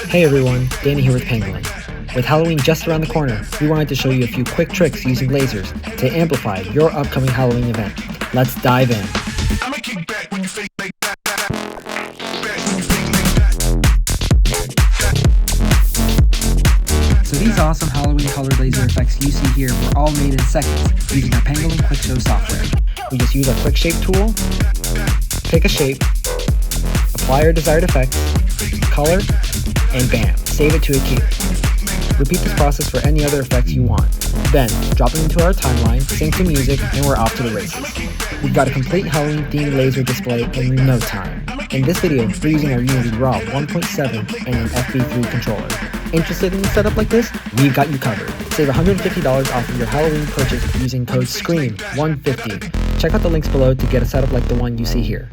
Hey everyone, Danny here with Pangolin. With Halloween just around the corner, we wanted to show you a few quick tricks using lasers to amplify your upcoming Halloween event. Let's dive in. So these awesome Halloween colored laser effects you see here were all made in seconds using our Pangolin Quick Show software. We just use our Quick Shape tool, pick a shape, apply our desired effects, color, and bam, save it to a queue. Repeat this process for any other effects you want. Then, drop them into our timeline, sync to music, and we're off to the races. We've got a complete Halloween-themed laser display in no time. In this video, we're using our Unity Raw 1.7 and an FB3 controller. Interested in a setup like this? We've got you covered. Save $150 off of your Halloween purchase using code SCREAM150. Check out the links below to get a setup like the one you see here.